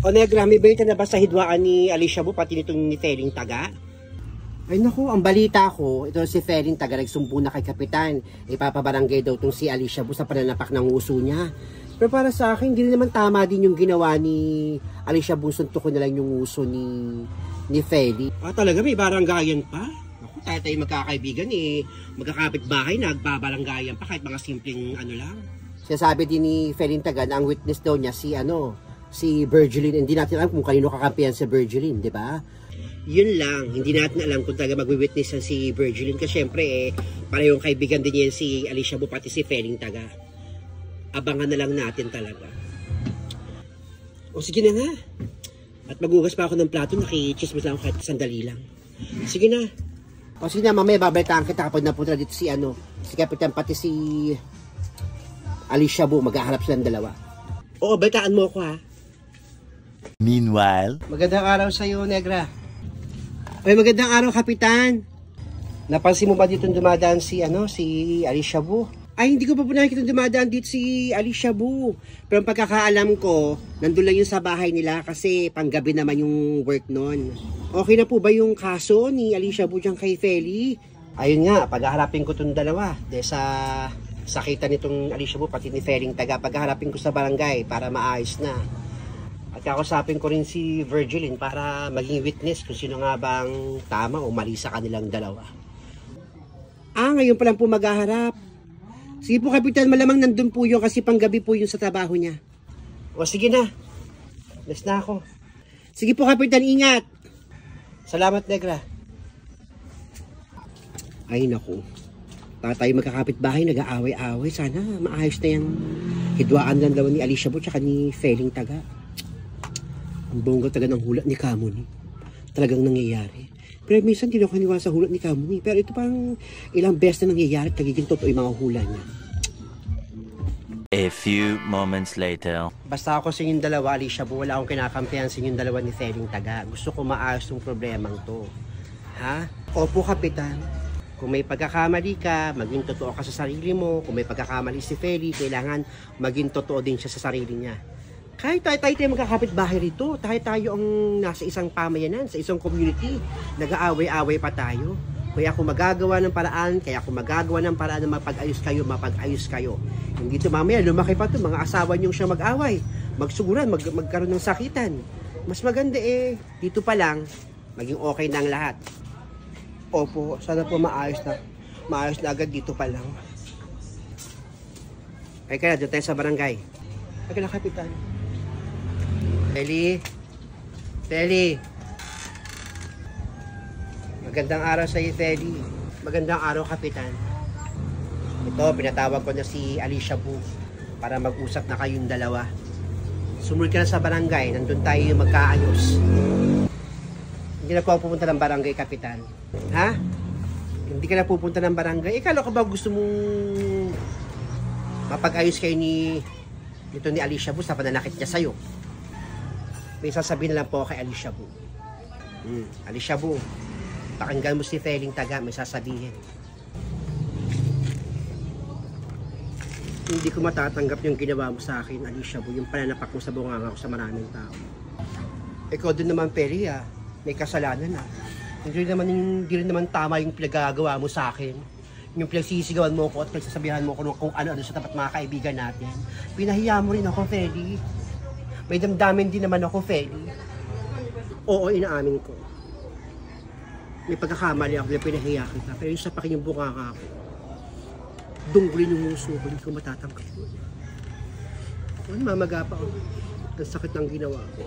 O Negra, may balita na ba sa hidwaan ni Alicia Bo pati nitong ni Feling Taga? Ay naku, ang balita ko, ito si Feling Taga nagsumpo na kay Kapitan. Ipapabarangay daw itong si Alicia Bo sa pananapak ng uso niya. Pero para sa akin, hindi naman tama din yung ginawa ni Alicia Bo. Suntok ko na lang yung uso ni Feli. Ah, talaga may baranggayan pa? Naku, tayo magkakaibigan magkakapit bahay, nagbabaranggayan pa kahit mga simpleng ano lang. Sinasabi din ni Feling Taga na ang witness daw niya si Virgilin. Hindi natin alam kung kanino kakampihan si Virgilin, di ba? Yun lang, hindi natin alam kung talaga magwi-witness si Virgilin. Kasi syempre, parehong kaibigan din yan si Alicia Bo pati si Feling Taga. Abangan na lang natin talaga. O sige na nga. At magugas pa ako ng plato, nakichismis lang ako kahit sandali lang. Sige na. O sige na, mamaya babalitaan kita kapag napunta dito si Kapitan pati si Alicia Bo. Maghahanap silang dalawa. Oo, balitaan mo ako ha. Meanwhile, magandang araw sa iyo, Negra. Ay, magandang araw, Kapitan. Napansin mo ba dito dumadaan si Alicia Bo? Ay, hindi ko pa po nakikita dumadaan dito si Alicia Bo. Pero ang pagkakaalam ko, nandun lang yun sa bahay nila kasi panggabi naman yung work nun. Okay na po ba yung kaso ni Alicia Bo dyan kay Feli? Ayun nga, paghaharapin ko itong dalawa. Dahil sa sakitan nitong Alicia Bo pati ni Feling Taga, paghaharapin ko sa barangay para maayos na. At kakusapin ko rin si Virgilin para maging witness kung sino nga bang tama o mali sa kanilang dalawa. Ah, ngayon pa lang po maghaharap. Sige po, Kapitan, malamang nandun po yun kasi panggabi po yun sa trabaho niya. O sige na. Less na ako. Sige po, Kapitan, ingat. Salamat, Negra. Ay, naku. Tayo magkakapit bahay, nag-aaway-aaway. Sana maayos na yung hidwaan ng dalawa ni Alicia Bo tsaka ni Feling Taga. Ang bongga taga ng hulat ni Kamuni. Talagang nangyayari. Pero minsan hindi ako kaniwala sa hulat ni Kamuni. Pero ito parang ilang beses na nangyayari at nagiging totoo yung mga hula niya. A few moments later. Basta ako sa inyong dalawa, Alicia Bo, wala akong kinakampihan sa inyong dalawa ni Feling Taga. Gusto ko maayos yung problemang to. Ha? Opo, Kapitan. Kung may pagkakamali ka, maging totoo ka sa sarili mo. Kung may pagkakamali si Feli, kailangan maging totoo din siya sa sarili niya. Kahit tayo magkakapit bahay rito, tayo ang nasa isang pamayanan, sa isang community, nag-aaway-aaway pa tayo. Kaya ako magagawa ng paraan, na mapag-ayos kayo. Hindi ito mamaya, lumaki pa ito, mga asawa niyong siya mag-away, magsuguran, magkaroon ng sakitan. Mas maganda dito pa lang, maging okay na ang lahat. Opo, sana po maayos na agad dito pa lang. Ay kaya, doon tayo sa barangay. Ay kaya, Kapitan. Feli. Magandang araw sa iyo, Feli. Magandang araw, Kapitan. Ito, pinatawag ko na si Alicia Bo para mag-usap na kayong dalawa. Sumunod ka na sa barangay, nandun tayo magkaayos. Hindi na ako pupunta ng barangay, Kapitan. Ha? Hindi ka na pupunta ng barangay? Ikala ko ba gusto mong mapag-ayos kayo ni Alicia Bo sa pananakit niya sa'yo? May sasabihin na lang po kay Alicia Bo. Alicia Bo, pakinggan mo si Feling Taga, may sasabihin. Hindi ko matatanggap yung ginawa mo sa akin, Alicia Bo, yung pananapak mo sa bunganga ko sa maraming tao. Ikaw din naman, Feli, may kasalanan . Hindi rin naman tama yung pinagagawa mo sa akin. Yung pinagsisigawan mo ko at pinagsasabihan mo ko kung ano-ano sa tapat mga kaibigan natin. Pinahiya mo rin ako, Feli. May damdamin din naman ako, Feli. Oo, inaamin ko. May pagkakamali ako na pinahiya kita. Pero yung sapakin yung bunganga ko, dunggulin yung muso ko, hindi ko matatangkap. Ano, mamaga pa ako. Ang sakit ng ginawa ko.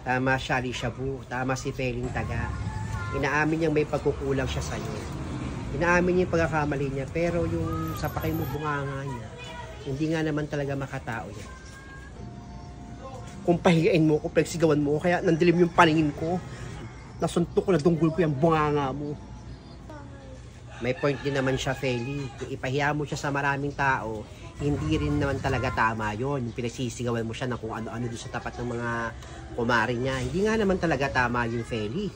Tama siya, Alicia Bo. Tama si Feling Taga. Inaamin niyang may pagkukulang siya sa'yo. Inaamin niya yung pagkakamali niya. Pero yung sapakin mo bunganga niya, hindi nga naman talaga makatao niya. Kung pahigain mo ko, pagsigawan mo, kaya nandilim yung paningin ko. Nasuntok ko, nadunggol ko yung bunganga mo. May point din naman siya, Feli. Kung ipahiya mo siya sa maraming tao, hindi rin naman talaga tama yon. Yung pinagsisigawan mo siya na kung ano-ano doon sa tapat ng mga kumari niya. Hindi nga naman talaga tama yung Feli.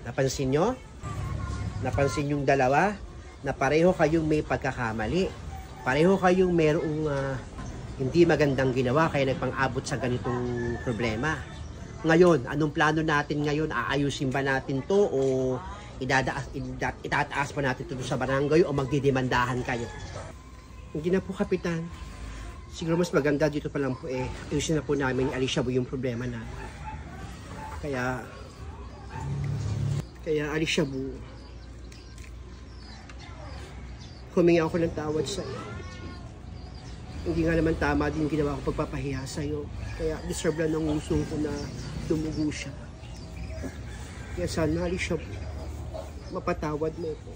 Napansin nyo? Napansin yung dalawa? Na pareho kayong may pagkakamali. Pareho kayong merong Hindi magandang ginawa kaya nagpang-abot sa ganitong problema. Ngayon, anong plano natin ngayon? Aayusin ba natin to o itataas pa natin ito sa barangay o magdidemandahan kayo? Hindi na po, Kapitan. Siguro mas maganda dito pa lang po ayusin na po namin ni Alicia yung problema na. Kaya Alicia, humingi ako ng tawad sa iyo. Hindi nga naman tama din ginawa ko pagpapahiya sa iyo. Kaya deserve lang ng usong ko na tumugo siya. Kaya sana, Alicia, mapatawad mo ko.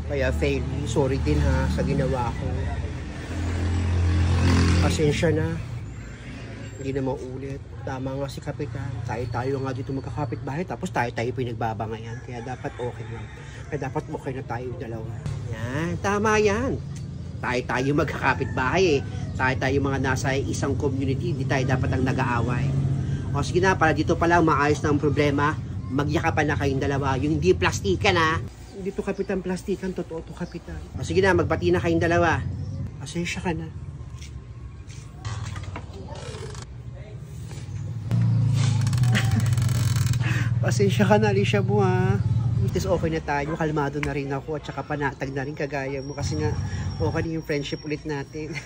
Kaya Feli, sorry din ha sa ginawa ko. Pasensya na. Hindi na maulit. Tama nga si Kapitan. Tayo nga dito magkakapit-bahay tapos tayo pinagbabangayan. Kaya dapat okay lang. Kaya dapat okay na tayo dalawa. Yan, tama yan. Tayo magkakapit-bahay Tayo mga nasa isang community. Hindi tayo dapat ang nag-aaway. O sige na, para dito pa lang maayos na ang problema. Magyakapan na kayong dalawa. Yung hindi plastikan na. Hindi to Kapitan plastikan. Totoo to Kapitan. O sige na, magbati na kayong dalawa. Pasensya ka na. Pasensya ka na, Alicia mo ha. Itis okay na tayo, kalmado na rin ako at saka panatag na rin kagaya mo kasi nga okay na yung friendship ulit natin.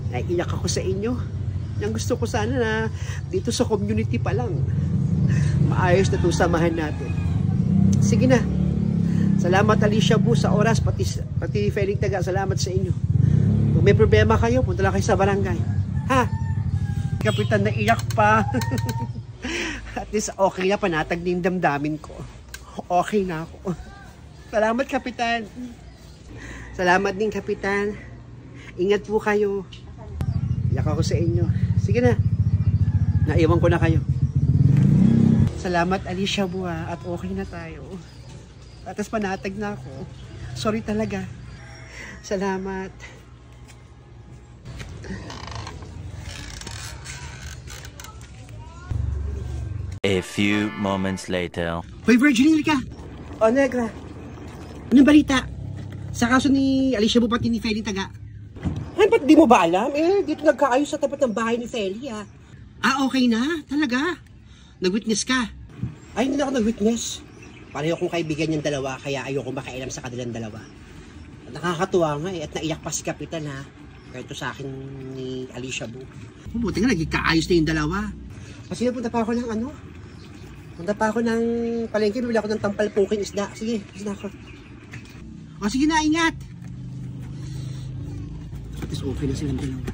Naiiyak ako sa inyo. Yung gusto ko sana na dito sa community pa lang maayos na itong samahan natin. Sige na. Salamat Alicia Bu sa oras, pati Feling Taga, salamat sa inyo. Kung may problema kayo, punta lang kayo sa barangay. Ha? Kapitan, naiyak pa. At least okay na, panatag na yung damdamin ko. Okay na ako. Salamat, Kapitan. Salamat din, Kapitan. Ingat po kayo. Iyak ako sa inyo. Sige na. Naiwan ko na kayo. Salamat, Alicia Bua. At okay na tayo. At least panatag na ako. Sorry talaga. Salamat. A few moments later. Hoy, Virgin, ka. O, Negra. Anong balita? Sa kaso ni Alicia Bua pati ni Feli Taga. Ay, ba't di mo ba alam? Dito nagkaayos sa tapat ng bahay ni Feli, ah. Ah, okay na? Talaga? Nag-witness ka? Ay, hindi na ako nag-witness. Pareho kong kaibigan yung dalawa, kaya ayoko makailam sa kanilang dalawa. Nakakatuwa nga at naiyak pa si Kapitan, ha. Kahit sa akin ni Alicia Bua. Buti nga, nagkaayos na yung dalawa. Kasi napunta pa ako ng punta pa ako ng palengke, bibili ako ng tampalpukin isda. Sige, isda ako. O sige na, ingat! At least okay na silang dalawa.